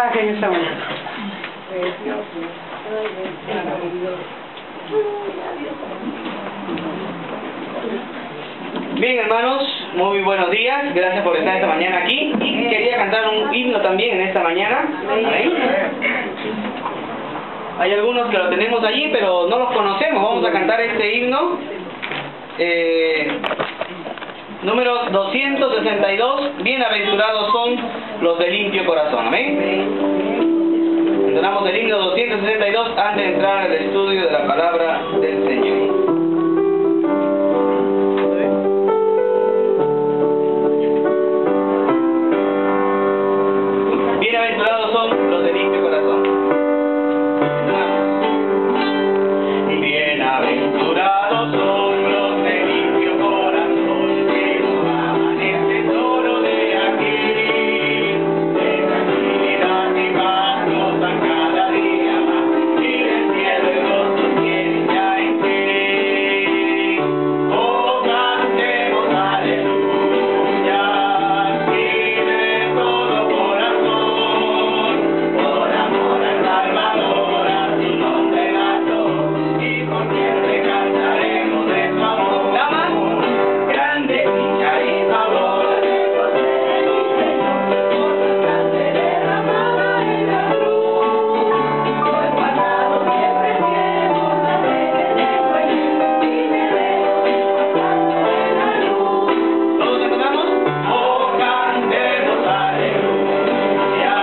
mensaje en esta mañana? Bien, hermanos, muy buenos días. Gracias por estar esta mañana aquí. Y quería cantar un himno también en esta mañana. Amén. Hay algunos que lo tenemos allí, pero no los conocemos. Vamos a cantar este himno. Número 262. Bienaventurados son los de limpio corazón. Amén. Entonamos el himno 262 antes de entrar al estudio de la palabra del Señor. Bienaventurados son los de limpio corazón. Bienaventurados son los de limpio corazón, que no aman el tesoro de aquí. De tranquilidad y paz gozan cada día más, y del cielo el gozo tienen ya en ti. Oh, cantemos aleluya, y de todo corazón, por amor al Salvador, a su nombre nació, y por siempre cantaremos de su amor. Damas, grande dicha y favor, por ser el Señor, por su sangre derramada en la cruz. Por el pasado siempre fiemos la fe en el sueño, y me veo disfrutando en la luz. ¿Todos cantamos? Oh, cantemos aleluya,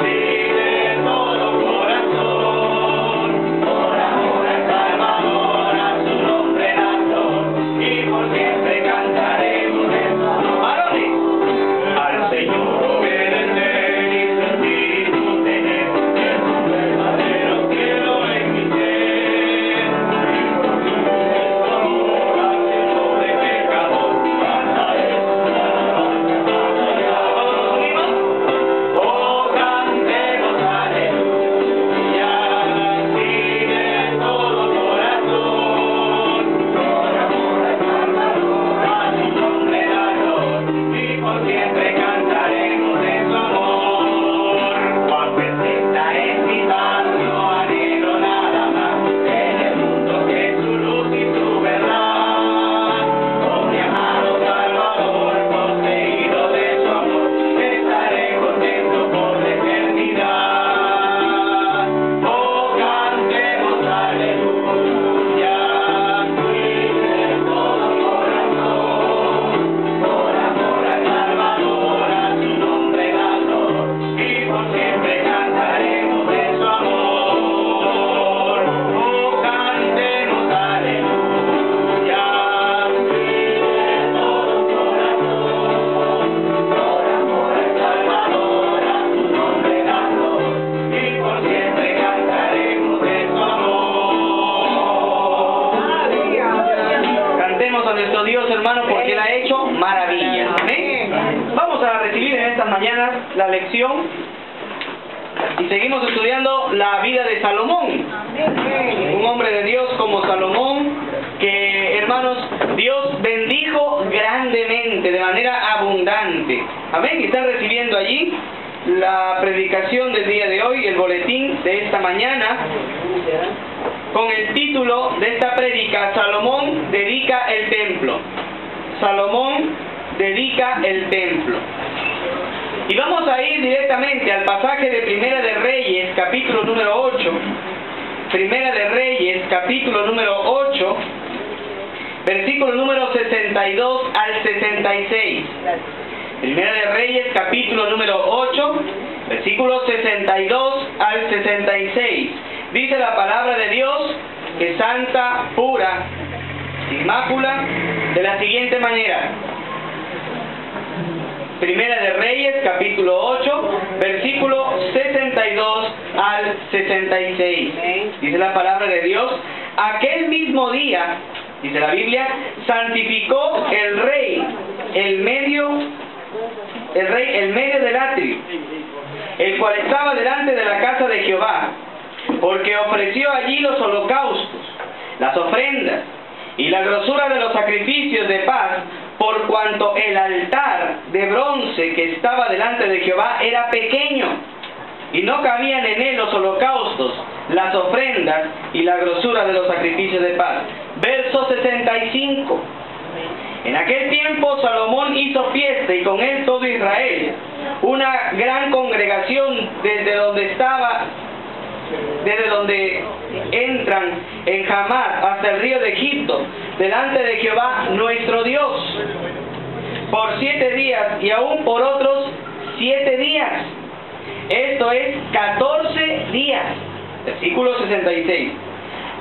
sí, de todo corazón, por amor al Salvador, a su nombre nació, y por siempre cantaremos de su amor. ¡Varones! Al Señor obedecer y su espíritu tener, es un verdadero cielo en mi ser. Y por su amor hacia el pobre pecador, cantaré su alabanza hasta allá. ¿Todos unimos? Oh, cantemos aleluya, sí, de todo corazón, por amor al Salvador, a su nombre nació, y por siempre cantaremos de su amor. Cuán perfecta es mi paz, no anhelo nada más en el mundo que su luz y su verdad. Con mi amado Salvador, poseído de su amor, estaré contento por la eternidad. Oh, cantemos aleluya, sí, de todo corazón, por amor al Salvador, a su nombre nació, y por siempre cantaremos de su amor. Oh, cantemos aleluya, sí, de todo corazón, por amor al Salvador, a su nombre nació, y por siempre cantaremos de su amor. Cantemos a nuestro Dios, hermano, porque Él ha hecho maravillas. Amén. Vamos a recibir en estas mañanas la lección y seguimos estudiando la vida de Salomón. Un hombre de Dios como Salomón que, hermanos, Dios bendijo grandemente, de manera abundante. Amén. Y están recibiendo allí la predicación del día de hoy, el boletín de esta mañana, con el título de esta prédica: Salomón dedica el templo. Salomón dedica el templo. Y vamos a ir directamente al pasaje de Primera de Reyes, capítulo número 8. Primera de Reyes, capítulo número 8, versículo número 62 al 66. Primera de Reyes, capítulo número 8, versículos 62 al 66. Dice la palabra de Dios que es santa, pura, sin mácula, de la siguiente manera. Primera de Reyes, capítulo 8, versículo 62 al 66. Dice la palabra de Dios: aquel mismo día, dice la Biblia, santificó el rey el medio del atrio, el cual estaba delante de la casa de Jehová, porque ofreció allí los holocaustos, las ofrendas y la grosura de los sacrificios de paz, por cuanto el altar de bronce que estaba delante de Jehová era pequeño. y no cabían en él los holocaustos, las ofrendas y la grosura de los sacrificios de paz. Verso 65. En aquel tiempo Salomón hizo fiesta y con él todo Israel, una gran congregación desde donde entran en Hamad hasta el río de Egipto, delante de Jehová nuestro Dios, por 7 días y aún por otros 7 días. Esto es 14 días. Versículo 66.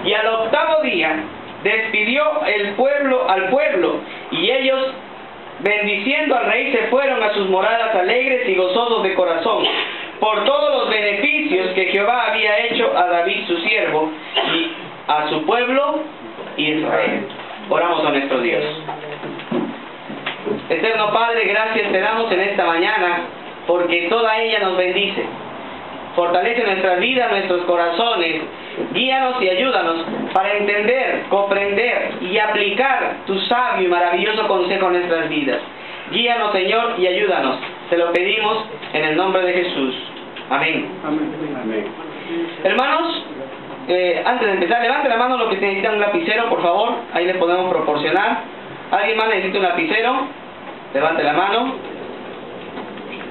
Y al 8º día despidió al pueblo, y ellos, bendiciendo al rey, se fueron a sus moradas alegres y gozosos de corazón, por todos los beneficios que Jehová había hecho a David su siervo, y a su pueblo Israel. Oramos a nuestro Dios. Eterno Padre, gracias te damos en esta mañana, porque toda ella nos bendice. Fortalece nuestras vidas, nuestros corazones, guíanos y ayúdanos para entender, comprender y aplicar tu sabio y maravilloso consejo en nuestras vidas. Guíanos, Señor, y ayúdanos. Te lo pedimos en el nombre de Jesús. Amén. Amén. Hermanos, antes de empezar, levante la mano los que necesitan un lapicero, por favor. Ahí les podemos proporcionar. ¿Alguien más necesita un lapicero? Levante la mano.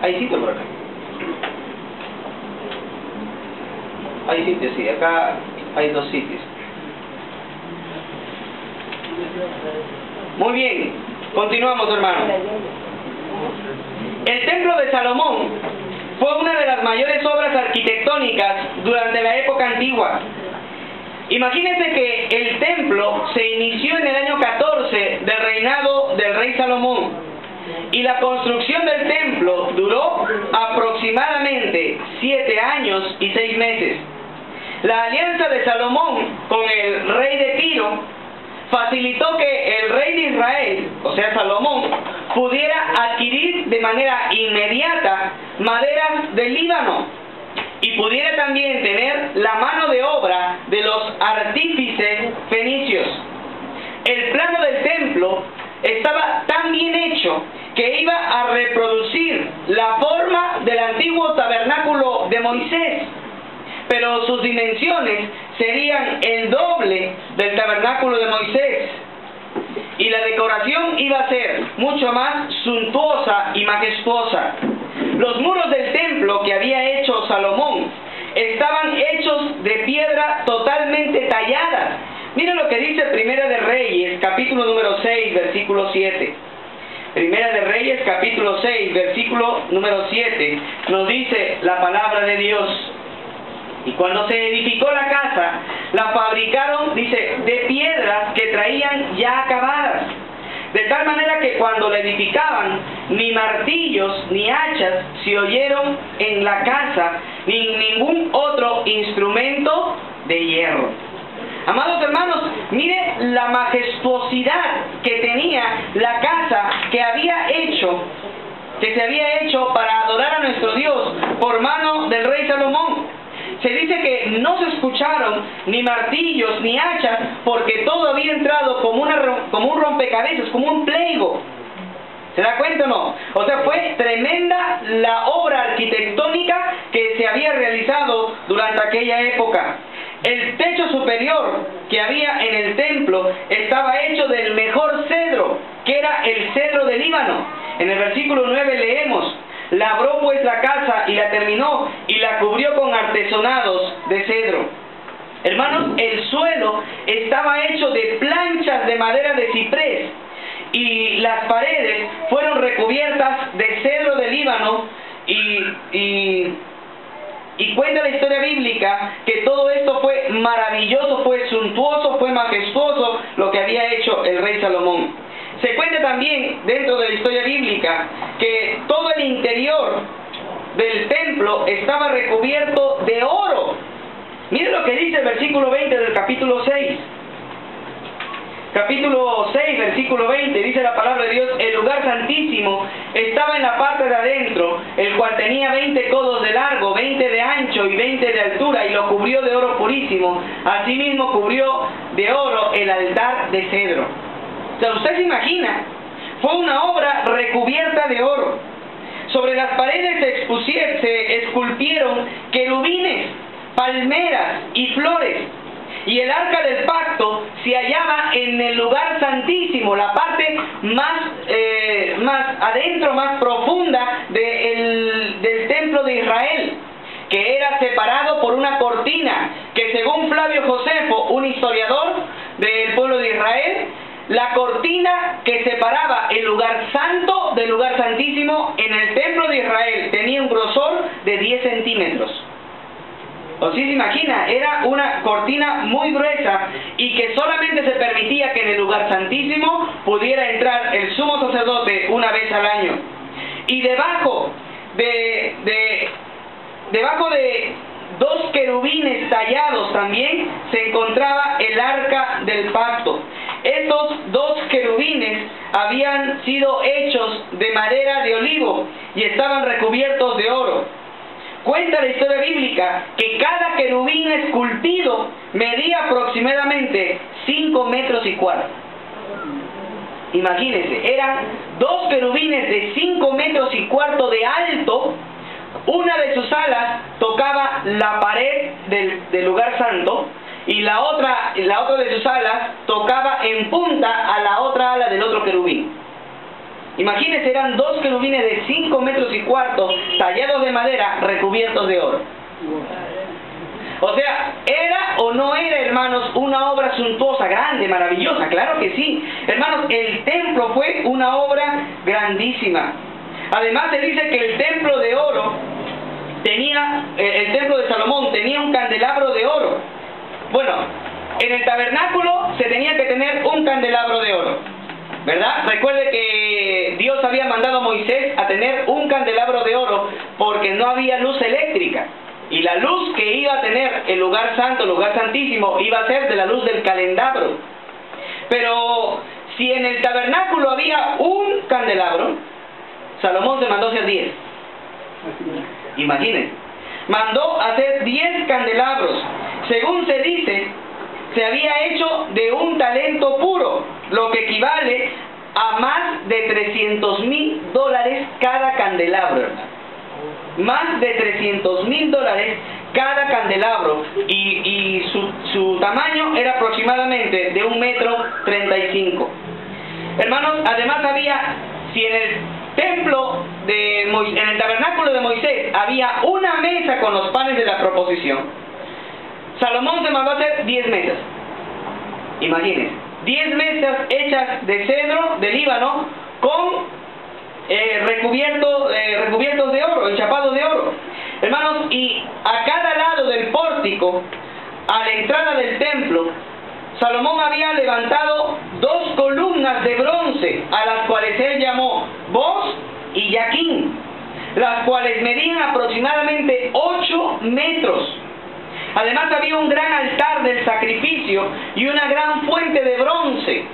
Hay sitio por acá. Hay sitios, sí. Acá hay 2 sitios. Muy bien. Continuamos, hermanos. El templo de Salomón fue una de las mayores obras arquitectónicas durante la época antigua. Imagínense que el templo se inició en el año 14 del reinado del rey Salomón, y la construcción del templo duró aproximadamente 7 años y 6 meses. La alianza de Salomón con el rey de Tiro facilitó que el rey de Israel, o sea Salomón, pudiera adquirir de manera inmediata maderas del Líbano, y pudiera también tener la mano de obra de los artífices fenicios. El plano del templo estaba tan bien hecho que iba a reproducir la forma del antiguo tabernáculo de Moisés, pero sus dimensiones serían el doble del tabernáculo de Moisés, y la decoración iba a ser mucho más suntuosa y majestuosa. Los muros del templo que había hecho Salomón estaban hechos de piedra totalmente tallada. Miren lo que dice Primera de Reyes, capítulo número 6, versículo 7. Primera de Reyes, capítulo 6, versículo número 7, nos dice la palabra de Dios. Y cuando se edificó la casa, la fabricaron, dice, de piedras que traían ya acabadas, de tal manera que cuando la edificaban, ni martillos ni hachas se oyeron en la casa, ni ningún otro instrumento de hierro. Amados hermanos, mire la majestuosidad que tenía la casa que se había hecho para adorar a nuestro Dios por mano del rey Salomón. Se dice que no se escucharon ni martillos ni hachas, porque todo había entrado como un rompecabezas, como un pliego. ¿Se da cuenta o no? O sea, fue tremenda la obra arquitectónica que se había realizado durante aquella época. El techo superior que había en el templo estaba hecho del mejor cedro, que era el cedro del Líbano. En el versículo 9 leemos: labró pues la casa y la terminó, y la cubrió con artesonados de cedro. Hermanos, el suelo estaba hecho de planchas de madera de ciprés, y las paredes fueron recubiertas de cedro de Líbano, y cuenta la historia bíblica que todo esto fue maravilloso, fue suntuoso, fue majestuoso lo que había hecho el rey Salomón. Se cuenta también dentro de la historia bíblica que todo el interior del templo estaba recubierto de oro. Miren lo que dice el versículo 20 del capítulo 6. Capítulo 6, versículo 20, dice la palabra de Dios: el lugar santísimo estaba en la parte de adentro, el cual tenía 20 codos de largo, 20 de ancho y 20 de altura, y lo cubrió de oro purísimo. Asimismo cubrió de oro el altar de cedro. O sea, usted se imagina, fue una obra recubierta de oro. Sobre las paredes se esculpieron querubines, palmeras y flores. Y el arca del pacto se hallaba en el lugar santísimo, la parte más adentro, más profunda del templo de Israel, que era separado por una cortina, que según Flavio Josefo, un historiador del pueblo de Israel, la cortina que separaba el lugar santo del lugar santísimo en el templo de Israel tenía un grosor de 10 centímetros. O si se imagina, era una cortina muy gruesa y que solamente se permitía que en el lugar santísimo pudiera entrar el sumo sacerdote una vez al año. Y debajo de dos querubines tallados también se encontraba el arca del pacto. Estos dos querubines habían sido hechos de madera de olivo y estaban recubiertos de oro. Cuenta la historia bíblica que cada querubín esculpido medía aproximadamente 5 metros y cuarto. Imagínense, eran dos querubines de 5 metros y cuarto de alto. Una de sus alas tocaba la pared del lugar santo y la otra de sus alas tocaba en punta a la otra ala del otro querubín. Imagínense, eran dos querubines de 5 metros y cuarto, tallados de madera, recubiertos de oro. O sea, ¿era o no era, hermanos, una obra suntuosa, grande, maravillosa? Claro que sí. Hermanos, el templo fue una obra grandísima. Además se dice que el templo de oro el templo de Salomón tenía un candelabro de oro. Bueno, en el tabernáculo se tenía que tener un candelabro de oro, ¿verdad? Recuerde que Dios había mandado a Moisés a tener un candelabro de oro porque no había luz eléctrica. Y la luz que iba a tener el lugar santo, el lugar santísimo, iba a ser de la luz del candelabro. Pero si en el tabernáculo había un candelabro, Salomón se mandó hacer 10. Imagínense. Mandó hacer 10 candelabros. Según se dice, se había hecho de un talento puro, lo que equivale a más de $300,000 cada candelabro. Más de $300,000 cada candelabro. Y su tamaño era aproximadamente de 1,35 metros. Hermanos, además si en el en el tabernáculo de Moisés había una mesa con los panes de la proposición, Salomón se mandó a hacer 10 mesas. Imagínense, 10 mesas hechas de cedro, de Líbano, con recubiertos de oro, enchapados de oro. Hermanos, y a cada lado del pórtico, a la entrada del templo, Salomón había levantado 2 columnas de bronce, a las cuales él llamó Boz y Yaquín, las cuales medían aproximadamente 8 metros. Además había un gran altar del sacrificio y una gran fuente de bronce.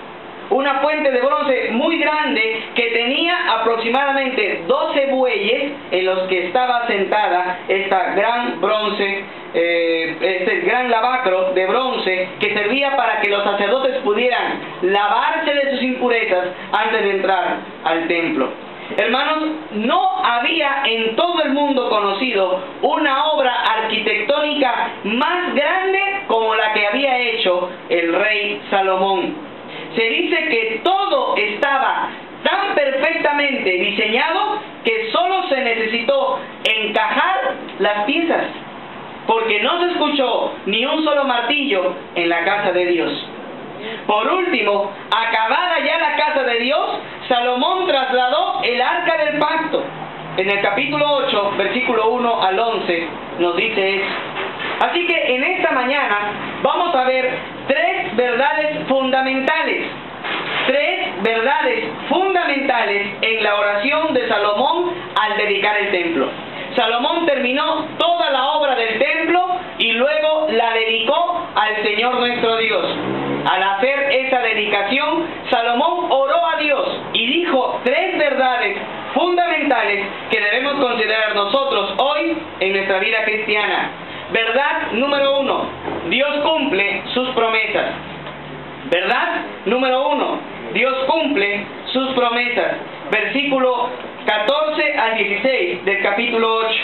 Una fuente de bronce muy grande que tenía aproximadamente 12 bueyes en los que estaba sentada esta gran bronce, este gran lavacro de bronce que servía para que los sacerdotes pudieran lavarse de sus impurezas antes de entrar al templo. Hermanos, no había en todo el mundo conocido una obra arquitectónica más grande como la que había hecho el rey Salomón. Se dice que todo estaba tan perfectamente diseñado que solo se necesitó encajar las piezas, porque no se escuchó ni un solo martillo en la casa de Dios. Por último, acabada ya la casa de Dios, Salomón trasladó el arca del pacto. En el capítulo 8, versículo 1 al 11, nos dice eso. Así que en esta mañana vamos a ver 3 verdades fundamentales. 3 verdades fundamentales en la oración de Salomón al dedicar el templo. Salomón terminó toda la obra del templo y luego la dedicó al Señor nuestro Dios. Al hacer esa dedicación, Salomón oró a Dios y dijo 3 verdades fundamentales que debemos considerar nosotros hoy en nuestra vida cristiana. Verdad número 1, Dios cumple sus promesas. Verdad número 1, Dios cumple sus promesas. Versículo 14 al 16 del capítulo 8.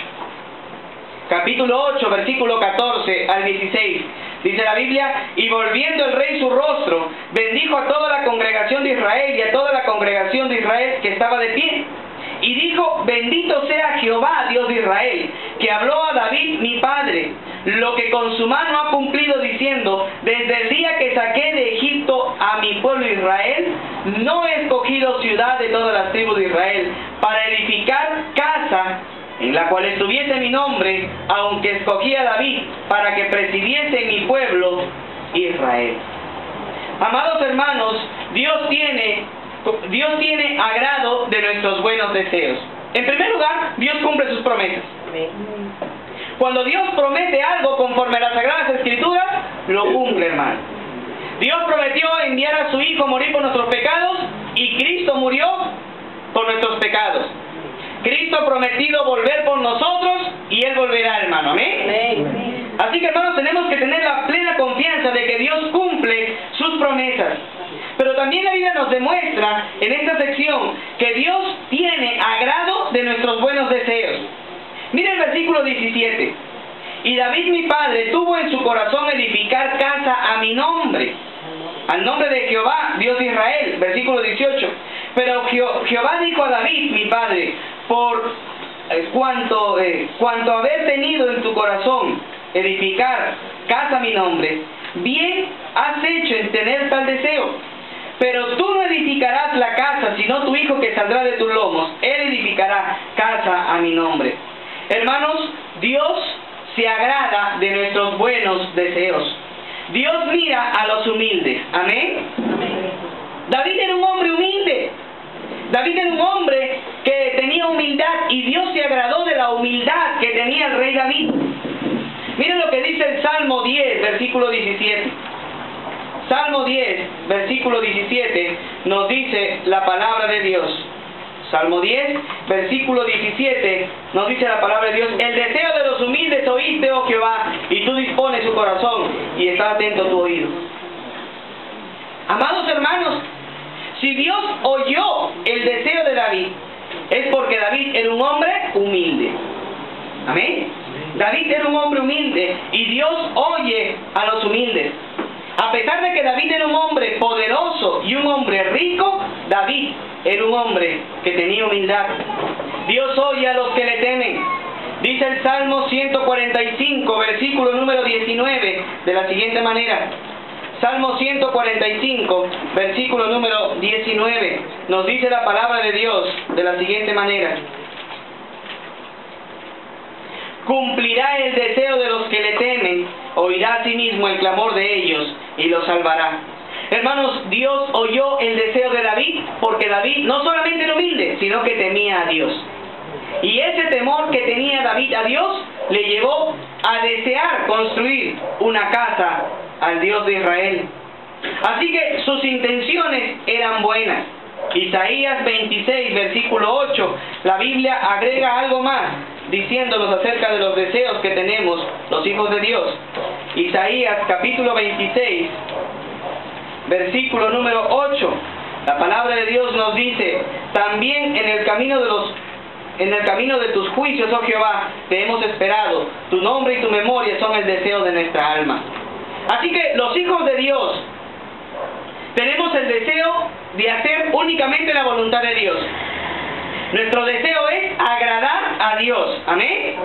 Capítulo 8, versículo 14 al 16. Dice la Biblia: y volviendo el rey su rostro, bendijo a toda la congregación de Israel y a toda la congregación de Israel que estaba de pie. Y dijo: bendito sea Jehová, Dios de Israel, que habló a David mi padre, lo que con su mano ha cumplido, diciendo: desde el día que saqué de Egipto a mi pueblo Israel, no he escogido ciudad de todas las tribus de Israel, para edificar casa en la cual estuviese mi nombre, aunque escogí a David para que presidiese mi pueblo Israel. Amados hermanos, Dios tiene agrado de nuestros buenos deseos. En primer lugar, Dios cumple sus promesas. Cuando Dios promete algo conforme a las Sagradas Escrituras, lo cumple, hermano. Dios prometió enviar a su Hijo a morir por nuestros pecados, y Cristo murió por nuestros pecados. Cristo ha prometido volver por nosotros, y Él volverá, hermano. Amén. Así que, hermanos, tenemos que tener la plena confianza de que Dios cumple sus promesas. Pero también la Biblia nos demuestra en esta sección que Dios tiene agrado de nuestros buenos deseos. Mira el versículo 17. Y David mi padre tuvo en su corazón edificar casa a mi nombre, al nombre de Jehová, Dios de Israel. Versículo 18. Pero Jehová dijo a David mi padre: por cuanto haber tenido en tu corazón edificar casa a mi nombre, bien has hecho en tener tal deseo. Pero tú no edificarás la casa, sino tu hijo que saldrá de tus lomos. Él edificará casa a mi nombre. Hermanos, Dios se agrada de nuestros buenos deseos. Dios mira a los humildes. Amén. Amén. David era un hombre humilde. David era un hombre que tenía humildad, y Dios se agradó de la humildad que tenía el rey David. Miren lo que dice el Salmo 10, versículo 17. Salmo 10, versículo 17, nos dice la palabra de Dios. Salmo 10, versículo 17, nos dice la palabra de Dios: el deseo de los humildes oíste, oh Jehová, y tú dispones su corazón, y está atento tu oído. Amados hermanos, si Dios oyó el deseo de David, es porque David era un hombre humilde. Amén. David era un hombre humilde, y Dios oye a los humildes. A pesar de que David era un hombre poderoso y un hombre rico, David era un hombre que tenía humildad. Dios oye a los que le temen. Dice el Salmo 145, versículo número 19, de la siguiente manera. Salmo 145, versículo número 19, nos dice la palabra de Dios de la siguiente manera: cumplirá el deseo de los que le temen, oirá a sí mismo el clamor de ellos y los salvará. Hermanos, Dios oyó el deseo de David, porque David no solamente era humilde, sino que temía a Dios. Y ese temor que tenía David a Dios le llevó a desear construir una casa al Dios de Israel. Así que sus intenciones eran buenas. Isaías 26, versículo 8, la Biblia agrega algo más, diciéndonos acerca de los deseos que tenemos los hijos de Dios. Isaías capítulo 26, versículo número 8, la palabra de Dios nos dice: también en el camino de tus juicios, oh Jehová, te hemos esperado. Tu nombre y tu memoria son el deseo de nuestra alma. Así que los hijos de Dios tenemos el deseo de hacer únicamente la voluntad de Dios. Nuestro deseo es agradar a Dios. Amén.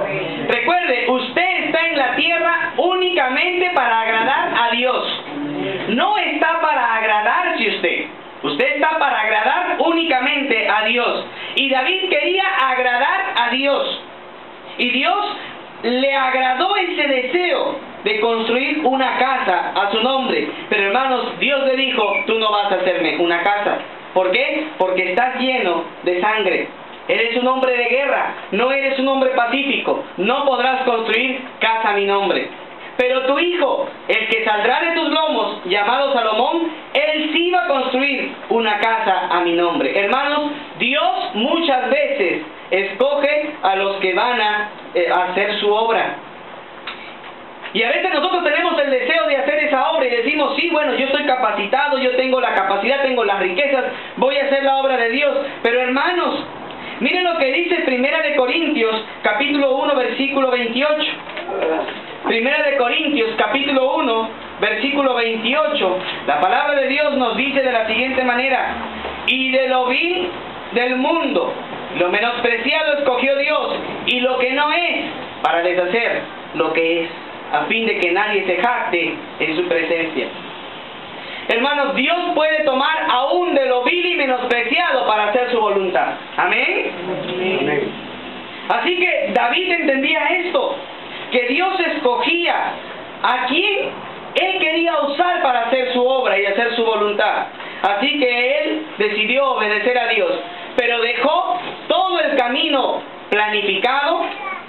Recuerde, usted está en la tierra únicamente para agradar a Dios. No está para agradarse usted. Usted está para agradar únicamente a Dios. Y David quería agradar a Dios. Y Dios le agradó ese deseo de construir una casa a su nombre. Pero hermanos, Dios le dijo: tú no vas a hacerme una casa. ¿Por qué? Porque estás lleno de sangre. Eres un hombre de guerra, no eres un hombre pacífico. No podrás construir casa a mi nombre. Pero tu hijo, el que saldrá de tus lomos, llamado Salomón, él sí va a construir una casa a mi nombre. Hermanos, Dios muchas veces escoge a los que van a hacer su obra. Y a veces nosotros tenemos el deseo de hacer esa obra y decimos: sí, bueno, yo estoy capacitado, yo tengo la capacidad, tengo las riquezas, voy a hacer la obra de Dios. Pero hermanos, Miren lo que dice Primera de Corintios, capítulo 1, versículo 28. Primera de Corintios, capítulo 1, versículo 28. La palabra de Dios nos dice de la siguiente manera: y de lo vil del mundo, lo menospreciado escogió Dios, y lo que no es, para deshacer lo que es, a fin de que nadie se jacte en su presencia. Hermanos, Dios puede tomar aún de lo vil y menospreciado para hacer su voluntad. ¿Amén? Amén. Así que David entendía esto, que Dios escogía a quien Él quería usar para hacer su obra y hacer su voluntad. Así que Él decidió obedecer a Dios, pero dejó todo el camino planificado,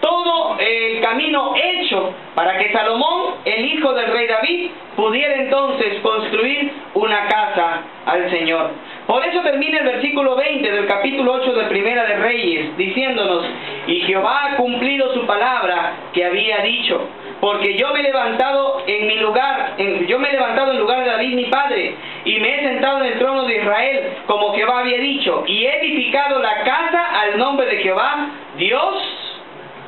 todo el camino hecho para que Salomón, el hijo del rey David, pudiera entonces construir una casa al Señor. Por eso termina el versículo 20 del capítulo 8 de Primera de Reyes, diciéndonos: y Jehová ha cumplido su palabra que había dicho, porque yo me he levantado en mi lugar, en lugar de David mi padre, y me he sentado en el trono de Israel, como Jehová había dicho, y he edificado la casa al nombre de Jehová, Dios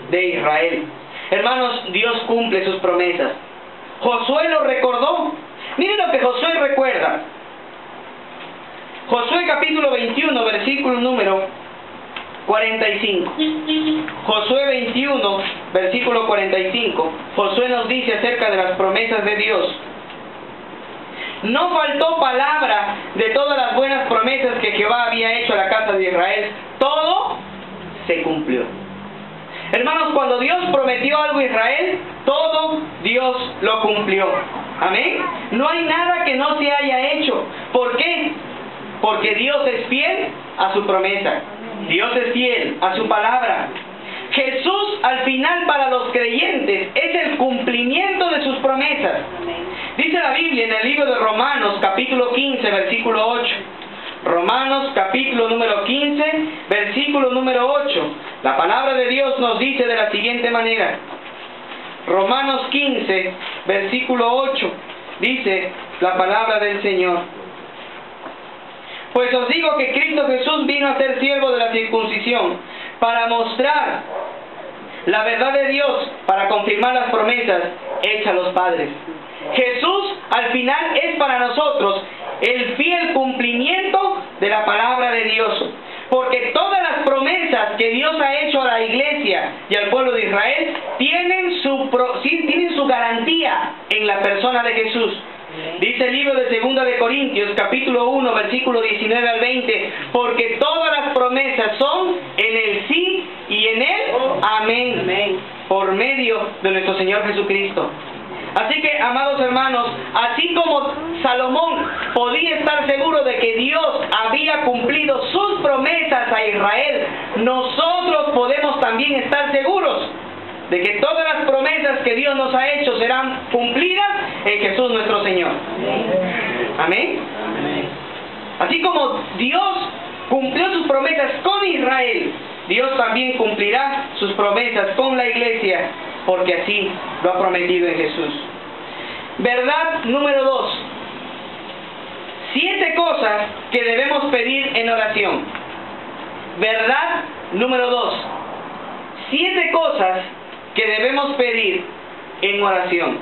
de Israel. Hermanos, Dios cumple sus promesas. Josué lo recordó. Miren lo que Josué recuerda. Josué capítulo 21, versículo número 45. Josué 21, versículo 45. Josué nos dice acerca de las promesas de Dios: no faltó palabra de todas las buenas promesas que Jehová había hecho a la casa de Israel. Todo se cumplió. Hermanos, cuando Dios prometió algo a Israel, todo Dios lo cumplió. Amén. No hay nada que no se haya hecho. ¿Por qué? Porque Dios es fiel a su promesa. Dios es fiel a su palabra. Jesús, al final, para los creyentes, es el cumplimiento de sus promesas. Dice la Biblia en el libro de Romanos, capítulo 15, versículo 8. Romanos capítulo número 15, versículo número 8. La palabra de Dios nos dice de la siguiente manera. Romanos 15, versículo 8. Dice la palabra del Señor: pues os digo que Cristo Jesús vino a ser siervo de la circuncisión, para mostrar la verdad de Dios, para confirmar las promesas hechas a los padres. Jesús al final es para nosotros el fiel cumplimiento de la palabra de Dios, porque todas las promesas que Dios ha hecho a la iglesia y al pueblo de Israel tienen su garantía en la persona de Jesús. Dice el libro de Segunda de Corintios, capítulo 1, versículo 19 al 20, porque todas las promesas son en el sí y en el amén, por medio de nuestro Señor Jesucristo. Así que, amados hermanos, así como Salomón podía estar seguro de que Dios había cumplido sus promesas a Israel, nosotros podemos también estar seguros de que todas las promesas que Dios nos ha hecho serán cumplidas en Jesús nuestro Señor. Amén. Así como Dios cumplió sus promesas con Israel, Dios también cumplirá sus promesas con la iglesia, porque así lo ha prometido en Jesús. Verdad número 2. 7 cosas que debemos pedir en oración. Verdad número 2. 7 cosas que debemos pedir en oración.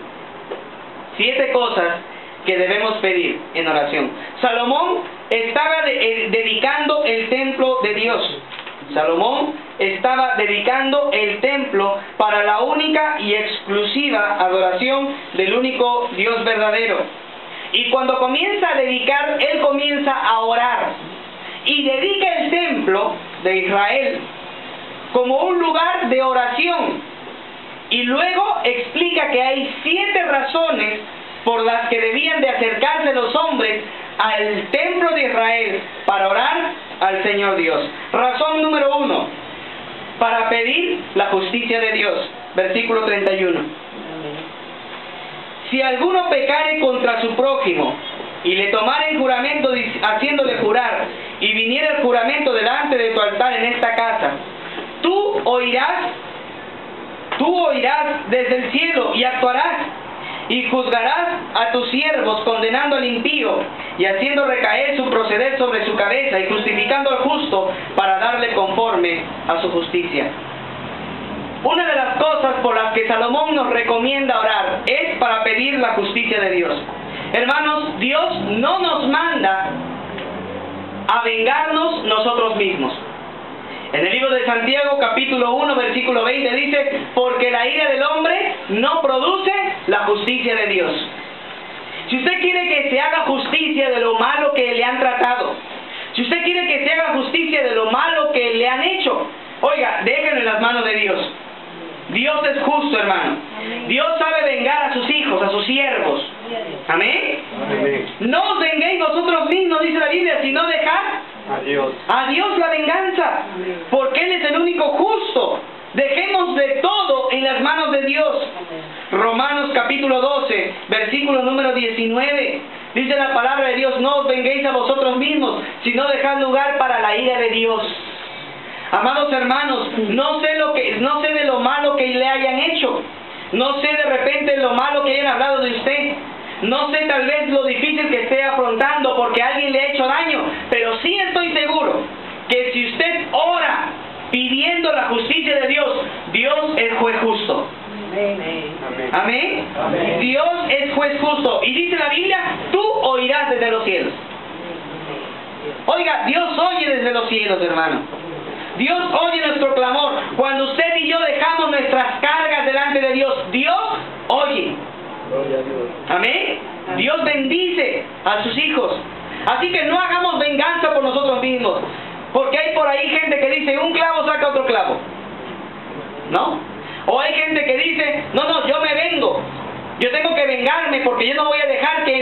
7 cosas que debemos pedir en oración. Salomón estaba dedicando el templo de Dios. Salomón estaba dedicando el templo para la única y exclusiva adoración del único Dios verdadero. Y cuando comienza a dedicar, él comienza a orar. Y dedica el templo de Israel como un lugar de oración. Y luego explica que hay 7 razones por las que debían de acercarse los hombres al templo de Israel para orar al Señor Dios. Razón número 1, para pedir la justicia de Dios. Versículo 31. Si alguno pecare contra su prójimo y le tomare el juramento haciéndole jurar, y viniera el juramento delante de tu altar en esta casa, tú oirás desde el cielo y actuarás, y juzgarás a tus siervos, condenando al impío y haciendo recaer su proceder sobre su cabeza y justificando al justo para darle conforme a su justicia. Una de las cosas por las que Salomón nos recomienda orar es para pedir la justicia de Dios. Hermanos, Dios no nos manda a vengarnos nosotros mismos. En el libro de Santiago, capítulo 1, versículo 20, dice: porque la ira del hombre no produce la justicia de Dios. Si usted quiere que se haga justicia de lo malo que le han tratado, si usted quiere que se haga justicia de lo malo que le han hecho, oiga, déjenlo en las manos de Dios. Dios es justo, hermano. Dios sabe vengar a sus hijos, a sus siervos. Amén. No os venguéis vosotros mismos, dice la Biblia, sino dejad a Dios la venganza, porque Él es el único justo. Dejemos de todo en las manos de Dios. Romanos capítulo 12, versículo número 19. Dice la palabra de Dios: no os venguéis a vosotros mismos, sino dejad lugar para la ira de Dios. Amados hermanos, no sé de lo malo que le hayan hecho. No sé de repente lo malo que hayan hablado de usted. No sé tal vez lo difícil que esté afrontando porque alguien le ha hecho daño. Pero sí estoy seguro que si usted ora pidiendo la justicia de Dios, Dios es juez justo. Amén. Amén. Dios es juez justo. Y dice la Biblia: tú oirás desde los cielos. Oiga, Dios oye desde los cielos, hermano. Dios oye nuestro clamor. Cuando usted y yo dejamos nuestras cargas delante de Dios, Dios oye. Amén. Dios bendice a sus hijos. Así que no hagamos venganza por nosotros mismos, porque hay por ahí gente que dice: un clavo saca otro clavo, ¿no? O hay gente que dice: no, yo me vengo, yo tengo que vengarme porque yo no voy a dejar que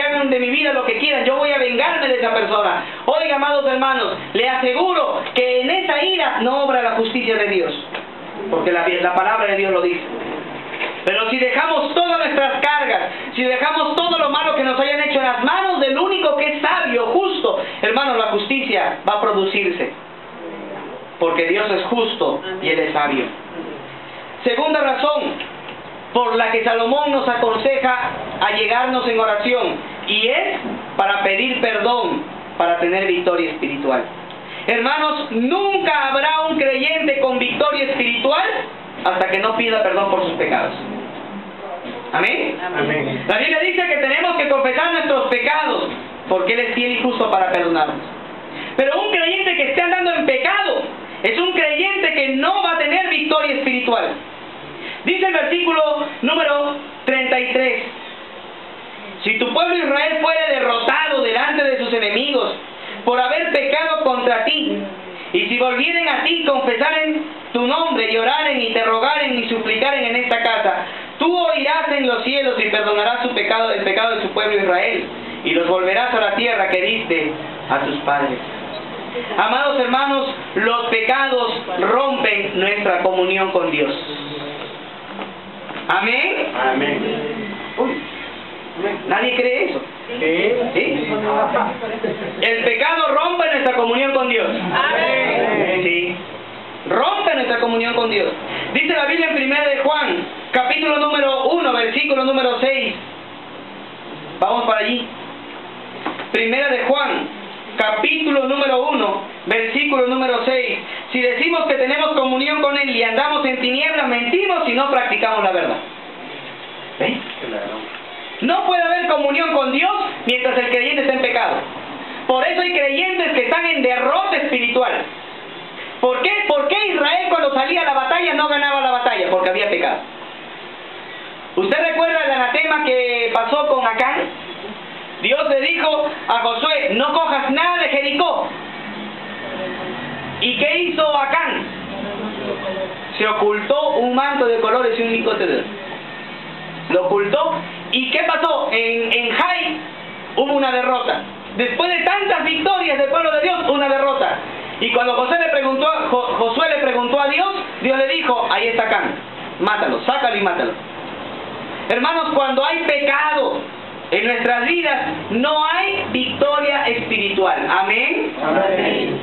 hagan de mi vida lo que quieran, yo voy a vengarme de esa persona. Oiga, amados hermanos, le aseguro que en esa ira no obra la justicia de Dios, porque la palabra de Dios lo dice. Pero si dejamos todas nuestras cargas, si dejamos todo lo malo que nos hayan hecho en las manos del único que es sabio, justo, hermanos, la justicia va a producirse, porque Dios es justo y Él es sabio. Segunda razón por la que Salomón nos aconseja allegarnos en oración, y es para pedir perdón, para tener victoria espiritual. Hermanos, nunca habrá un creyente con victoria espiritual hasta que no pida perdón por sus pecados. ¿Amén? Amén. La Biblia dice que tenemos que confesar nuestros pecados, porque Él es fiel y justo para perdonarnos. Pero un creyente que esté andando en pecado es un creyente que no va a tener victoria espiritual. Dice el versículo número 33: si tu pueblo Israel fuere derrotado delante de sus enemigos por haber pecado contra ti, y si volvieren a ti, confesaren tu nombre y oraren y te rogaren y suplicaren en esta casa, tú oirás en los cielos y perdonarás su pecado, el pecado de su pueblo Israel, y los volverás a la tierra que diste a tus padres. Amados hermanos, los pecados rompen nuestra comunión con Dios. Amén. Amén. ¿Nadie cree eso? ¿Sí? El pecado rompe nuestra comunión con Dios. Amén. Sí. Rompe nuestra comunión con Dios. Dice la Biblia en 1 de Juan, capítulo número 1, versículo número 6. Vamos para allí. 1 de Juan, capítulo número 1, versículo número 6. Si decimos que tenemos comunión con Él y andamos en tinieblas, mentimos y no practicamos la verdad. ¿Ves? No puede haber comunión con Dios mientras el creyente está en pecado. Por eso hay creyentes que están en derrota espiritual. ¿Por qué? ¿Por qué Israel cuando salía a la batalla no ganaba la batalla? Porque había pecado. ¿Usted recuerda el anatema que pasó con Acán? Dios le dijo a Josué: no cojas nada de Jericó. ¿Y qué hizo Acán? Se ocultó un manto de colores y un lingote de oro. Lo ocultó. ¿Y qué pasó? En Jai hubo una derrota. Después de tantas victorias del pueblo de Dios, una derrota. Y cuando Josué le preguntó a Dios, Dios le dijo: ahí está Acán, mátalo, sácalo y mátalo. Hermanos, cuando hay pecado en nuestras vidas, no hay victoria espiritual. Amén. Amén.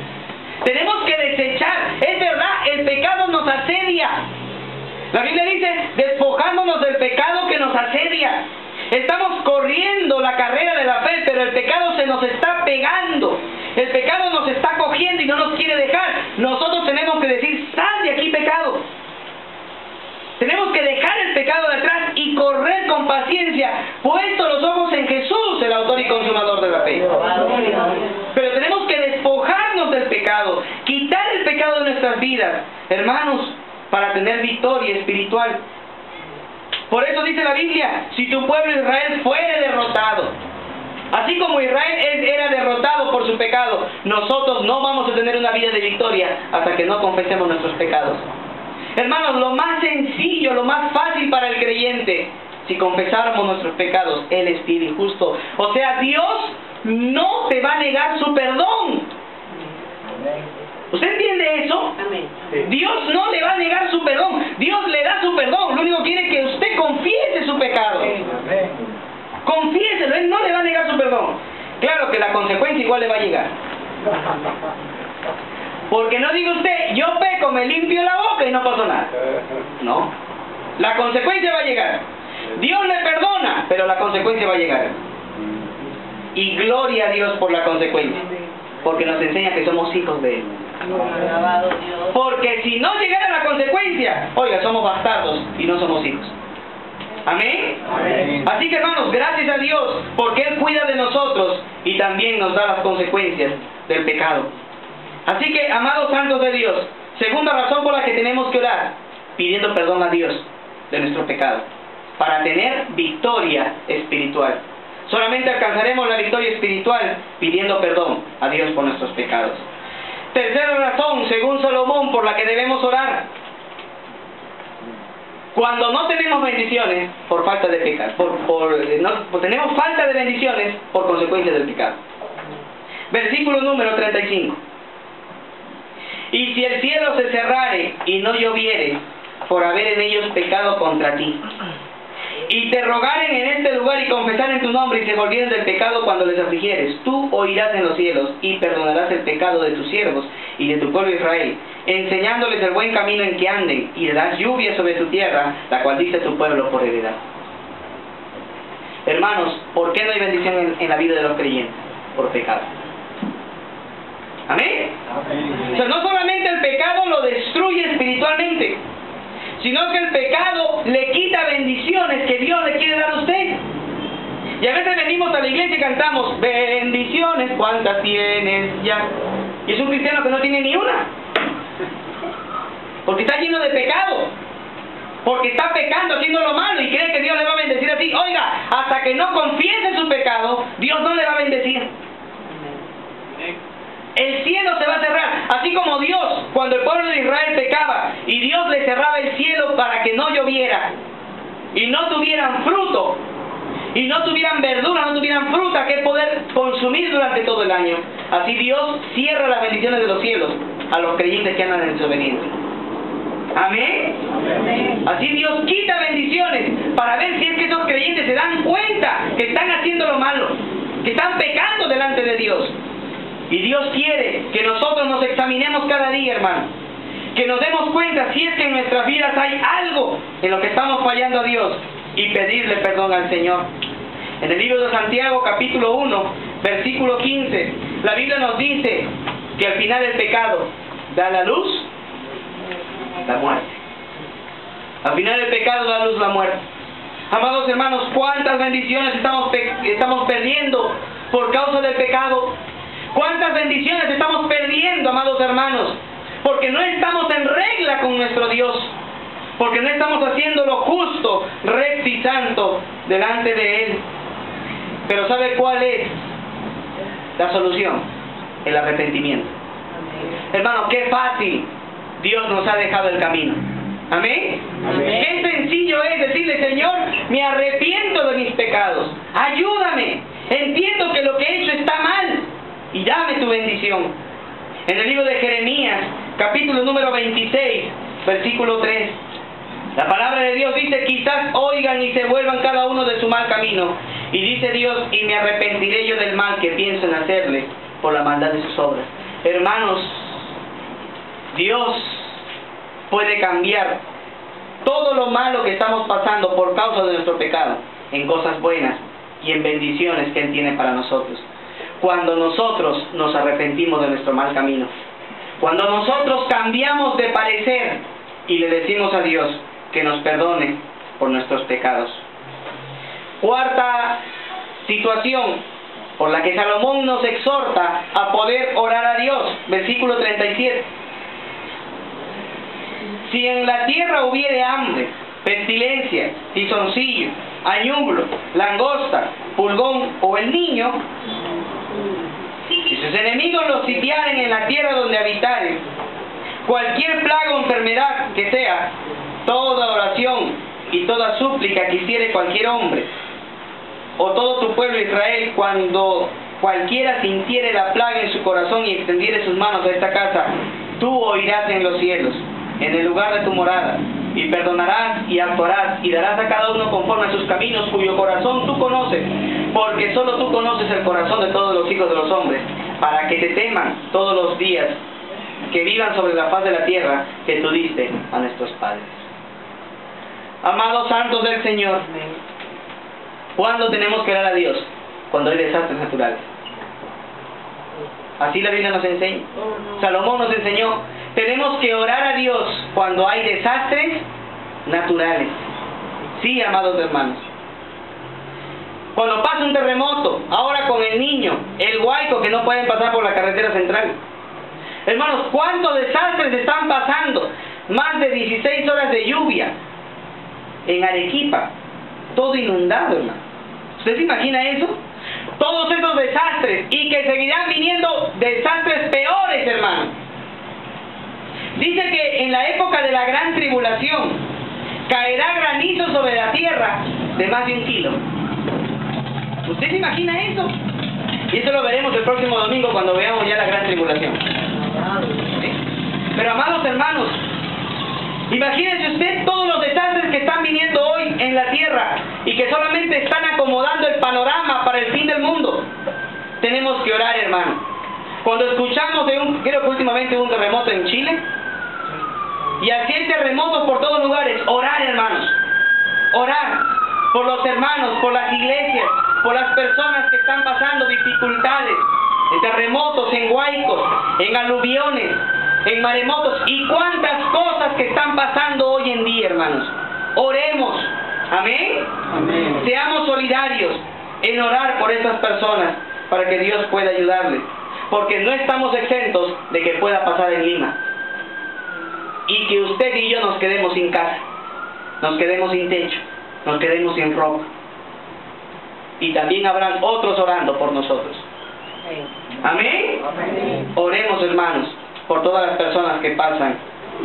Tenemos que desechar. Es verdad, el pecado nos asedia. La Biblia dice, despojándonos del pecado que nos asedia. Estamos corriendo la carrera de la fe, pero el pecado se nos está pegando. El pecado nos está cogiendo y no nos quiere dejar. Nosotros tenemos que decir, sal de aquí, pecado. Tenemos que dejar el pecado de atrás y correr con paciencia, puesto los ojos en Jesús, el autor y consumador de la fe. Pero tenemos que despojarnos del pecado, quitar el pecado de nuestras vidas, hermanos, para tener victoria espiritual. Por eso dice la Biblia, si tu pueblo Israel fuere derrotado, así como Israel era derrotado por su pecado, nosotros no vamos a tener una vida de victoria hasta que no confesemos nuestros pecados. Hermanos, lo más sencillo, lo más fácil para el creyente, si confesáramos nuestros pecados, Él es fiel y justo. O sea, Dios no te va a negar su perdón. ¿Usted entiende eso? Dios no le va a negar su perdón. Dios le da su perdón. Lo único que quiere es que usted confiese su pecado. Confiéselo, Él no le va a negar su perdón. Claro que la consecuencia igual le va a llegar. Porque no diga usted, yo peco, me limpio la boca y no pasó nada. No. La consecuencia va a llegar. Dios le perdona, pero la consecuencia va a llegar. Y gloria a Dios por la consecuencia. Porque nos enseña que somos hijos de Él. Porque si no llegara la consecuencia, oiga, somos bastardos y no somos hijos. ¿Amén? Amén. Así que, hermanos, gracias a Dios, porque Él cuida de nosotros y también nos da las consecuencias del pecado. Así que, amados santos de Dios, segunda razón por la que tenemos que orar, pidiendo perdón a Dios de nuestro pecado, para tener victoria espiritual. Solamente alcanzaremos la victoria espiritual pidiendo perdón a Dios por nuestros pecados. Tercera razón, según Salomón, por la que debemos orar. Cuando no tenemos bendiciones por falta de pecado, tenemos falta de bendiciones por consecuencia del pecado. Versículo número 35. Y si el cielo se cerrare y no lloviere, por haber en ellos pecado contra ti, y te rogaren en este lugar y confesaren tu nombre y se volvieren del pecado cuando les afligieres, tú oirás en los cielos y perdonarás el pecado de tus siervos y de tu pueblo Israel, enseñándoles el buen camino en que anden, y darás lluvia sobre tu tierra, la cual diste tu pueblo por heredad. Hermanos, ¿por qué no hay bendición en la vida de los creyentes? Por pecado. ¿Amén? O sea, no solamente el pecado lo destruye espiritualmente, sino que el pecado le quita bendiciones que Dios le quiere dar a usted. Y a veces venimos a la iglesia y cantamos, bendiciones, ¿cuántas tienes ya? Y es un cristiano que no tiene ni una. Porque está lleno de pecado. Porque está pecando, haciendo lo malo y cree que Dios le va a bendecir así. Oiga, hasta que no confiese su pecado, Dios no le va a bendecir. El cielo se va a cerrar, así como Dios, cuando el pueblo de Israel pecaba y Dios le cerraba el cielo para que no lloviera y no tuvieran fruto y no tuvieran verdura, no tuvieran fruta que poder consumir durante todo el año. Así Dios cierra las bendiciones de los cielos a los creyentes que andan en desobediencia. ¿Amén? Amén. Así Dios quita bendiciones para ver si es que esos creyentes se dan cuenta que están haciendo lo malo, que están pecando delante de Dios. Y Dios quiere que nosotros nos examinemos cada día, hermano. Que nos demos cuenta si es que en nuestras vidas hay algo en lo que estamos fallando a Dios y pedirle perdón al Señor. En el libro de Santiago, capítulo 1, versículo 15, la Biblia nos dice que al final el pecado da la luz, la muerte. Al final el pecado da luz, la muerte. Amados hermanos, ¿cuántas bendiciones estamos perdiendo por causa del pecado? ¿Cuántas bendiciones estamos perdiendo, amados hermanos? Porque no estamos en regla con nuestro Dios. Porque no estamos haciendo lo justo, recto y santo delante de Él. Pero ¿sabe cuál es la solución? El arrepentimiento. Hermano, qué fácil Dios nos ha dejado el camino. ¿Amén? Amén. Qué sencillo es decirle, Señor, me arrepiento de mis pecados. Ayúdame. Entiendo que lo que he hecho está mal. Y dame tu bendición. En el libro de Jeremías, capítulo número 26, versículo 3. La palabra de Dios dice, quizás oigan y se vuelvan cada uno de su mal camino. Y dice Dios, y me arrepentiré yo del mal que pienso en hacerle por la maldad de sus obras. Hermanos, Dios puede cambiar todo lo malo que estamos pasando por causa de nuestro pecado en cosas buenas y en bendiciones que Él tiene para nosotros. Cuando nosotros nos arrepentimos de nuestro mal camino, cuando nosotros cambiamos de parecer y le decimos a Dios que nos perdone por nuestros pecados. Cuarta situación por la que Salomón nos exhorta a poder orar a Dios, versículo 37. Si en la tierra hubiere hambre, pestilencia, tizoncillo, añublo, langosta, pulgón o el niño, si sus enemigos los sitiaren en la tierra donde habitaren, cualquier plaga o enfermedad que sea, toda oración y toda súplica que hiciere cualquier hombre, o todo tu pueblo Israel, cuando cualquiera sintiere la plaga en su corazón y extendiere sus manos a esta casa, tú oirás en los cielos, en el lugar de tu morada, y perdonarás y actuarás, y darás a cada uno conforme a sus caminos, cuyo corazón tú conoces, porque solo tú conoces el corazón de todos los hijos de los hombres, para que te teman todos los días, que vivan sobre la faz de la tierra que tú diste a nuestros padres. Amados santos del Señor, ¿cuándo tenemos que orar a Dios? Cuando hay desastres naturales. Así la Biblia nos enseña. Salomón nos enseñó, tenemos que orar a Dios cuando hay desastres naturales. Sí, amados hermanos. Cuando pasa un terremoto, ahora con el niño, el huaico que no pueden pasar por la carretera central. Hermanos, ¿cuántos desastres están pasando? Más de 16 horas de lluvia en Arequipa, todo inundado, hermano. ¿Usted se imagina eso? Todos esos desastres, y que seguirán viniendo desastres peores, hermano. Dice que en la época de la gran tribulación caerá granizo sobre la tierra de más de 1 kilo. ¿Usted se imagina eso? Y eso lo veremos el próximo domingo cuando veamos ya la gran tribulación. ¿Sí? Pero amados hermanos, imagínense usted todos los desastres que están viniendo hoy en la tierra y que solamente están acomodando el panorama para el fin del mundo. Tenemos que orar, hermano. Cuando escuchamos creo que últimamente hubo un terremoto en Chile, y así hay terremotos por todos lugares, orar, hermanos. Orar por los hermanos, por las iglesias, por las personas que están pasando dificultades, en terremotos, en huaicos, en aluviones, en maremotos y cuántas cosas que están pasando hoy en día, hermanos. Oremos. Amén. Amén. Seamos solidarios en orar por esas personas para que Dios pueda ayudarles, porque no estamos exentos de que pueda pasar en Lima y que usted y yo nos quedemos sin casa, nos quedemos sin techo, nos quedemos sin ropa, y también habrán otros orando por nosotros. Amén. Amén. Oremos, hermanos, por todas las personas que pasan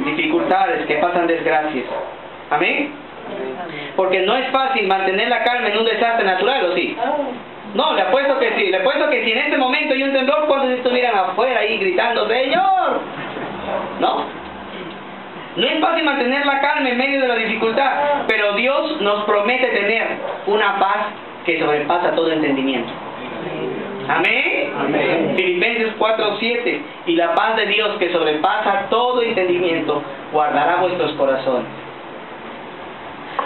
dificultades, que pasan desgracias. Amén. Porque no es fácil mantener la calma en un desastre natural, ¿o sí? No, le apuesto que sí. Le apuesto que si en este momento hay un temblor, ¿cuántos estuvieran afuera ahí gritando, Señor? No. No es fácil mantener la calma en medio de la dificultad, pero Dios nos promete tener una paz que sobrepasa todo entendimiento. Amén. Amén. Filipenses 4:7. Y la paz de Dios que sobrepasa todo entendimiento guardará vuestros corazones.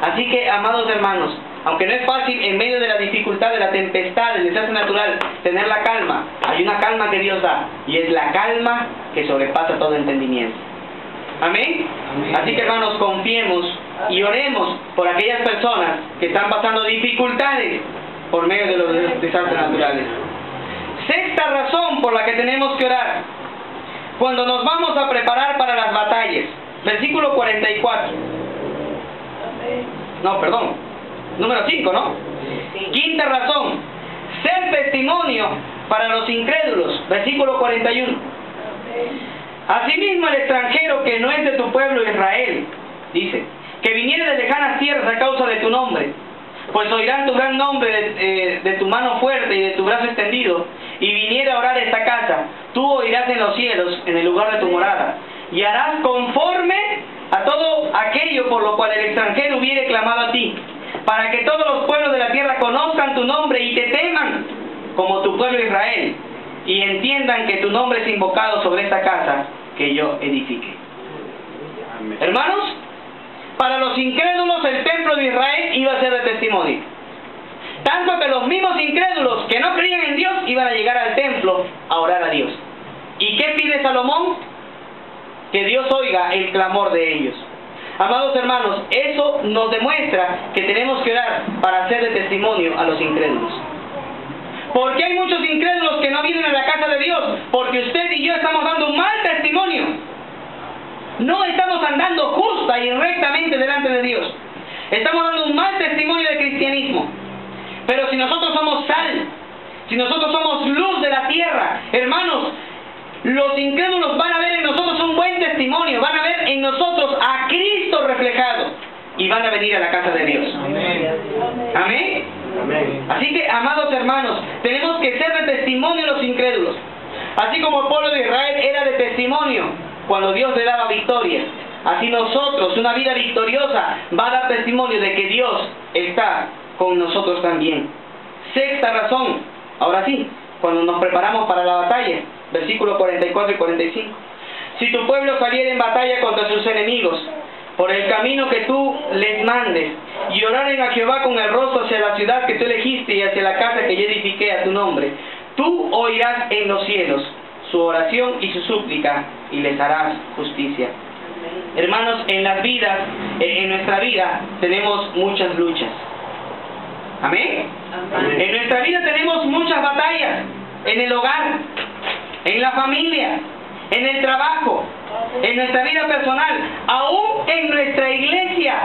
Así que, amados hermanos, aunque no es fácil en medio de la dificultad, de la tempestad, del desastre natural, tener la calma, hay una calma que Dios da, y es la calma que sobrepasa todo entendimiento. Amén. Amén. Así que, hermanos, confiemos y oremos por aquellas personas que están pasando dificultades por medio de los desastres naturales. Sexta razón por la que tenemos que orar: cuando nos vamos a preparar para las batallas. Versículo 44. No, perdón. Número 5, ¿no? Quinta razón: ser testimonio para los incrédulos. Versículo 41. Asimismo, el extranjero que no es de tu pueblo Israel, dice, que viniere de lejanas tierras a causa de tu nombre, pues oirán tu gran nombre de tu mano fuerte y de tu brazo extendido, y viniere a orar a esta casa, tú oirás en los cielos, en el lugar de tu morada, y harás conforme a todo aquello por lo cual el extranjero hubiere clamado a ti, para que todos los pueblos de la tierra conozcan tu nombre y te teman, como tu pueblo Israel, y entiendan que tu nombre es invocado sobre esta casa que yo edifique. Amén. Hermanos, para los incrédulos el templo de Israel iba a ser de testimonio. Tanto que los mismos incrédulos que no creían en Dios iban a llegar al templo a orar a Dios. ¿Y qué pide Salomón? Que Dios oiga el clamor de ellos. Amados hermanos, eso nos demuestra que tenemos que orar para hacer de testimonio a los incrédulos. ¿Por qué hay muchos incrédulos que no vienen a la casa de Dios? Porque usted y yo estamos dando un mal testimonio. No estamos andando justa y rectamente delante de Dios. Estamos dando un mal testimonio de cristianismo. Pero si nosotros somos sal, si nosotros somos luz de la tierra, hermanos, los incrédulos van a ver en nosotros un buen testimonio, van a ver en nosotros a Cristo reflejado y van a venir a la casa de Dios. Amén. Amén. Amén. Así que, amados hermanos, tenemos que ser de testimonio a los incrédulos. Así como el pueblo de Israel era de testimonio cuando Dios le daba victoria, así nosotros, una vida victoriosa, va a dar testimonio de que Dios está con nosotros también. Sexta razón, ahora sí, cuando nos preparamos para la batalla, versículos 44 y 45. Si tu pueblo saliera en batalla contra sus enemigos, por el camino que tú les mandes, y oraren a Jehová con el rostro hacia la ciudad que tú elegiste y hacia la casa que yo edifiqué a tu nombre, tú oirás en los cielos su oración y su súplica, y les harás justicia. Hermanos, en nuestra vida tenemos muchas luchas. Amén. Amén. En nuestra vida tenemos muchas batallas, en el hogar, en la familia, en el trabajo, en nuestra vida personal, aún en nuestra iglesia.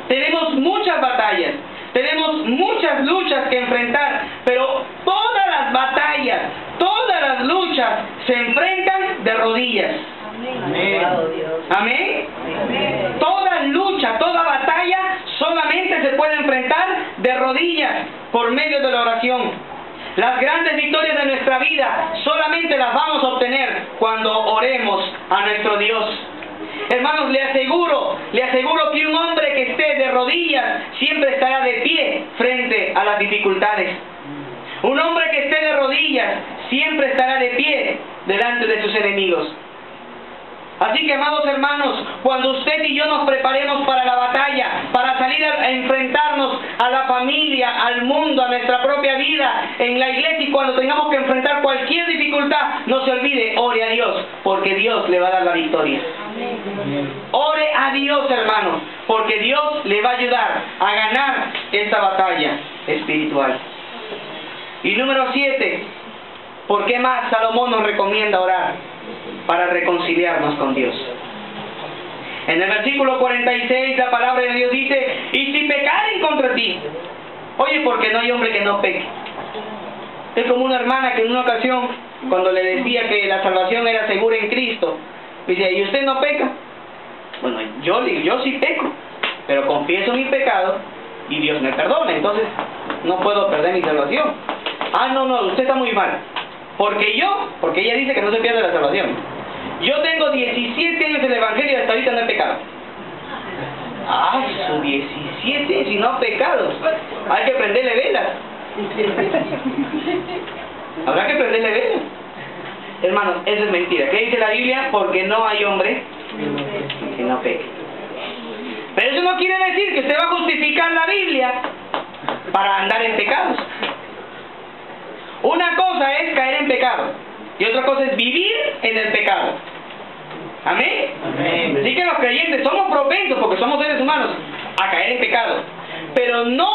Tenemos muchas batallas, tenemos muchas luchas que enfrentar, pero todas las batallas, todas las luchas se enfrentan de rodillas. Amén. Amén. Toda lucha, toda batalla solamente se puede enfrentar de rodillas por medio de la oración. Las grandes victorias de nuestra vida solamente las vamos a obtener cuando oremos a nuestro Dios. Hermanos, le aseguro que un hombre que esté de rodillas siempre estará de pie frente a las dificultades. Un hombre que esté de rodillas siempre estará de pie delante de sus enemigos. Así que, amados hermanos, cuando usted y yo nos preparemos para la batalla, para salir a enfrentarnos a la familia, al mundo, a nuestra propia vida, en la iglesia, y cuando tengamos que enfrentar cualquier dificultad, no se olvide, ore a Dios, porque Dios le va a dar la victoria. Ore a Dios, hermanos, porque Dios le va a ayudar a ganar esta batalla espiritual. Y número 7, ¿por qué más Salomón nos recomienda orar? Para reconciliarnos con Dios. En el versículo 46 la palabra de Dios dice: y si pecaren contra ti. Oye, porque no hay hombre que no peque. Es como una hermana que en una ocasión, cuando le decía que la salvación era segura en Cristo, dice: ¿y usted no peca? Bueno, yo sí peco, pero confieso mi pecado y Dios me perdona, entonces no puedo perder mi salvación. Ah, no, usted está muy mal. Porque ella dice que no se pierde la salvación. Yo tengo 17 años en el Evangelio y hasta ahorita no he pecado. Ah, sus 17 si no pecado. Hay que prenderle velas. Habrá que prenderle velas. Hermanos, eso es mentira. ¿Qué dice la Biblia? Porque no hay hombre que no peque. Pero eso no quiere decir que usted va a justificar la Biblia para andar en pecados. Una cosa es caer en pecado y otra cosa es vivir en el pecado. Amén. Amén. Así que los creyentes somos propensos, porque somos seres humanos, a caer en pecado. Pero no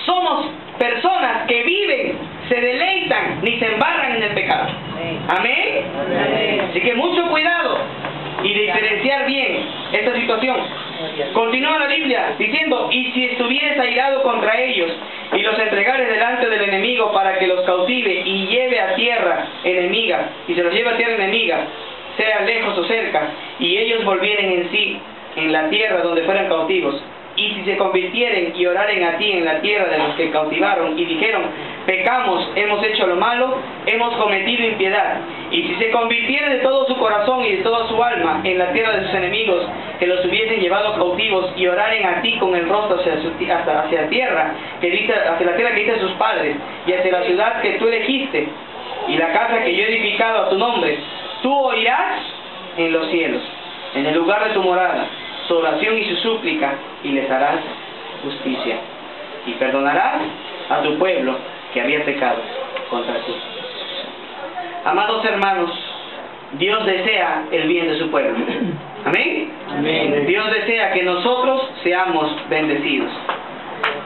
somos personas que viven, se deleitan ni se embarran en el pecado. Amén. Amén. Así que mucho cuidado y diferenciar bien esta situación. Continúa la Biblia diciendo: y si estuvieres airado contra ellos y los entregares delante del enemigo para que los cautive y lleve a tierra enemiga, y se los lleve a tierra enemiga, sea lejos o cerca, y ellos volvieren en sí en la tierra donde fueran cautivos, y si se convirtieren y oraren a ti en la tierra de los que cautivaron y dijeron: pecamos, hemos hecho lo malo, hemos cometido impiedad, y si se convirtieren de todo su corazón y de toda su alma en la tierra de sus enemigos que los hubiesen llevado cautivos y oraren a ti con el rostro hacia la tierra que diste a sus padres y hacia la ciudad que tú elegiste y la casa que yo he edificado a tu nombre, tú oirás en los cielos, en el lugar de tu morada, su oración y su súplica, y les harás justicia. Y perdonarás a tu pueblo que había pecado contra ti. Amados hermanos, Dios desea el bien de su pueblo. ¿Amén? Amén. Dios desea que nosotros seamos bendecidos.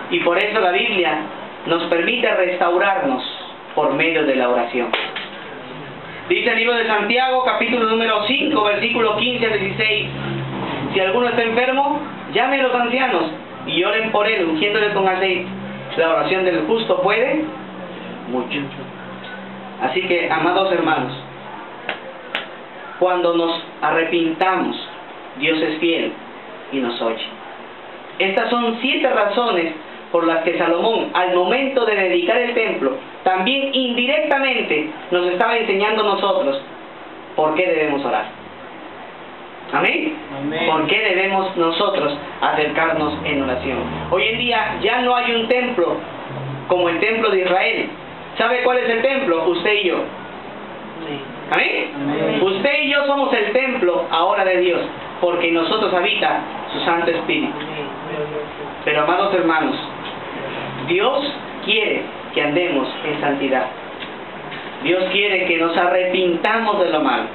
Y por eso la Biblia nos permite restaurarnos por medio de la oración. Dice el libro de Santiago, capítulo número 5, versículo 15 al 16. Si alguno está enfermo, llame a los ancianos y oren por él, ungiéndole con aceite. La oración del justo puede mucho. Así que, amados hermanos, cuando nos arrepintamos, Dios es fiel y nos oye. Estas son 7 razones por las que Salomón, al momento de dedicar el templo, también indirectamente nos estaba enseñando a nosotros por qué debemos orar. ¿Amén? Amén. ¿Por qué debemos nosotros acercarnos en oración? Hoy en día ya no hay un templo como el templo de Israel. ¿Sabe cuál es el templo? Usted y yo. ¿Amén? Amén. Usted y yo somos el templo ahora de Dios, porque en nosotros habita su Santo Espíritu. Pero, amados hermanos, Dios quiere que andemos en santidad. Dios quiere que nos arrepintamos de lo malo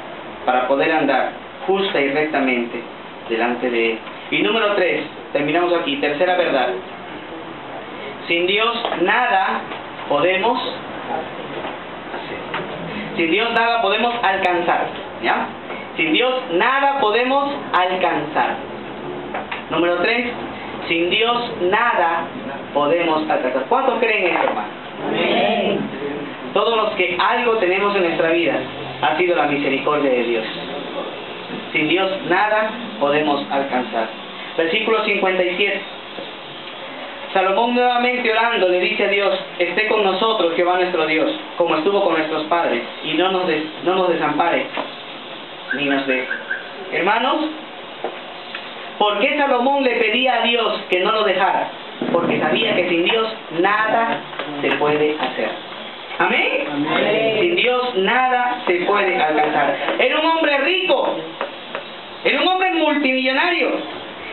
para poder andar justa y rectamente delante de Él. Y número 3, terminamos aquí, tercera verdad. Sin Dios nada podemos hacer. Sin Dios nada podemos alcanzar. ¿Ya? Sin Dios nada podemos alcanzar. Número 3, sin Dios nada podemos alcanzar. ¿Cuántos creen esto, hermano? Amén. Todos los que algo tenemos en nuestra vida ha sido la misericordia de Dios. Sin Dios nada podemos alcanzar. Versículo 57. Salomón, nuevamente orando, le dice a Dios: esté con nosotros, Jehová nuestro Dios, como estuvo con nuestros padres, y no nos desampare ni nos deje. Hermanos, ¿por qué Salomón le pedía a Dios que no lo dejara? Porque sabía que sin Dios nada se puede hacer. ¿Amén? Amén. Sin Dios nada se puede alcanzar. Era un hombre rico, era un hombre multimillonario,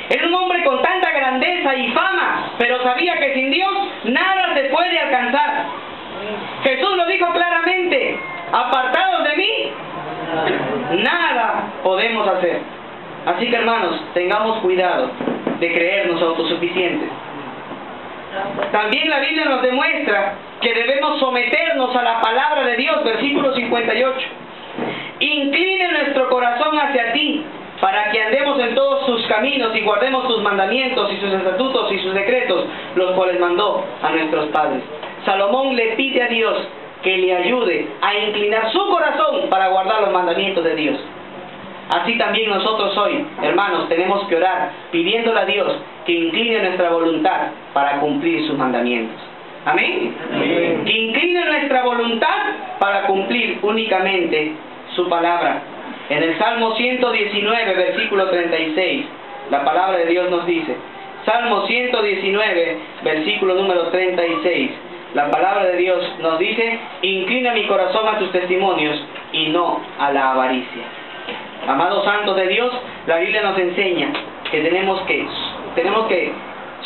era un hombre con tanta grandeza y fama, pero sabía que sin Dios nada se puede alcanzar. Jesús lo dijo claramente: apartados de mí, nada podemos hacer. Así que, hermanos, tengamos cuidado de creernos autosuficientes. También la Biblia nos demuestra que debemos someternos a la palabra de Dios, versículo 58. Incline nuestro corazón hacia ti, para que andemos en todos sus caminos y guardemos sus mandamientos y sus estatutos y sus decretos, los cuales mandó a nuestros padres. Salomón le pide a Dios que le ayude a inclinar su corazón para guardar los mandamientos de Dios. Así también nosotros hoy, hermanos, tenemos que orar pidiéndole a Dios que incline nuestra voluntad para cumplir sus mandamientos. ¿Amén? Amén. Que incline nuestra voluntad para cumplir únicamente su palabra. En el Salmo 119, versículo 36, la palabra de Dios nos dice, Salmo 119, versículo número 36, la palabra de Dios nos dice: inclina mi corazón a tus testimonios y no a la avaricia. Amados santos de Dios, la Biblia nos enseña que tenemos que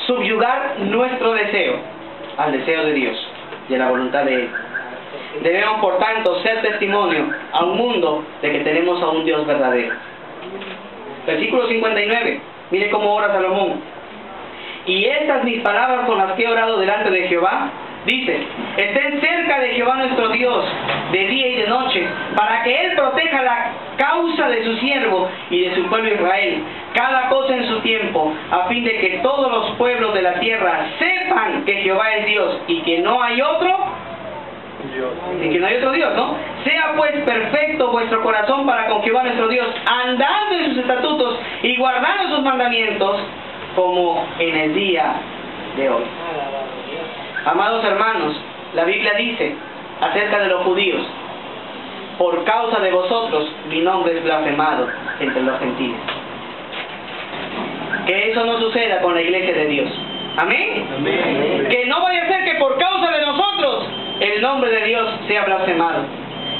subyugar nuestro deseo al deseo de Dios y a la voluntad de Él. Debemos, por tanto, ser testimonio a un mundo de que tenemos a un Dios verdadero. Versículo 59, mire cómo ora Salomón. Y estas mis palabras con las que he orado delante de Jehová, dice: estén cerca de Jehová nuestro Dios de día y de noche, para que Él proteja la causa de su siervo y de su pueblo Israel, cada cosa en su tiempo, a fin de que todos los pueblos de la tierra sepan que Jehová es Dios y que no hay otro. Y que no hay otro Dios, ¿no? Sea pues perfecto vuestro corazón para con Jehová nuestro Dios, andando en sus estatutos y guardando sus mandamientos, como en el día de hoy. Amados hermanos, la Biblia dice acerca de los judíos: por causa de vosotros mi nombre es blasfemado entre los gentiles. Que eso no suceda con la iglesia de Dios. ¿Amén? Amén. Que no vaya a ser que por causa de nosotros el nombre de Dios sea blasfemado,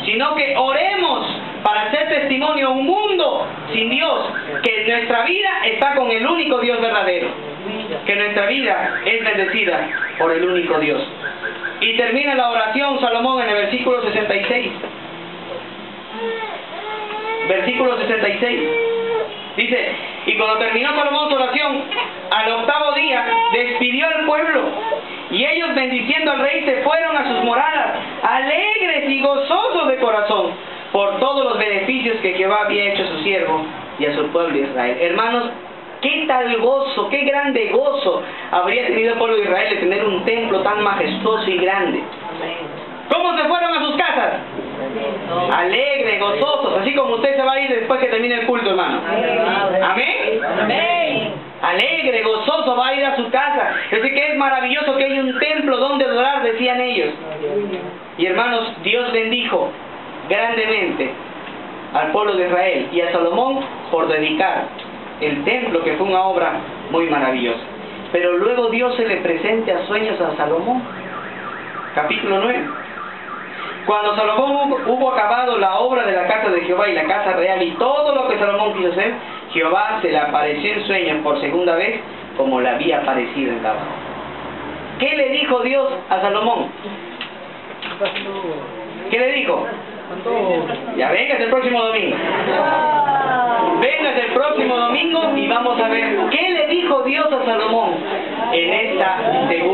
sino que oremos para hacer testimonio a un mundo sin Dios, que nuestra vida está con el único Dios verdadero, que nuestra vida es bendecida por el único Dios. Y termina la oración Salomón en el versículo 66. Versículo 66. Dice, y cuando terminó Salomón su oración, al octavo día despidió al pueblo, y ellos, bendiciendo al rey, se fueron a sus moradas, alegres y gozosos de corazón, por todos los beneficios que Jehová había hecho a su siervo y a su pueblo Israel. Hermanos, qué tal gozo, qué grande gozo habría tenido el pueblo de Israel de tener un templo tan majestuoso y grande. ¿Cómo se fueron a sus casas? Alegres, gozosos, así como usted se va a ir después que termine el culto, hermano. Amén. Amén. Alegre, gozoso, va a ir a su casa. Es decir, que es maravilloso que haya un templo donde adorar, decían ellos. Y hermanos, Dios bendijo grandemente al pueblo de Israel y a Salomón por dedicar el templo, que fue una obra muy maravillosa. Pero luego Dios se le presenta a sueños a Salomón. Capítulo 9. Cuando Salomón hubo acabado la obra de la casa de Jehová y la casa real y todo lo que Salomón quiso hacer, Jehová se le apareció en sueños por segunda vez, como le había aparecido en la boca. ¿Qué le dijo Dios a Salomón? ¿Qué le dijo? Ya vengas el próximo domingo. Vengas el próximo domingo y vamos a ver qué le dijo Dios a Salomón en esta segunda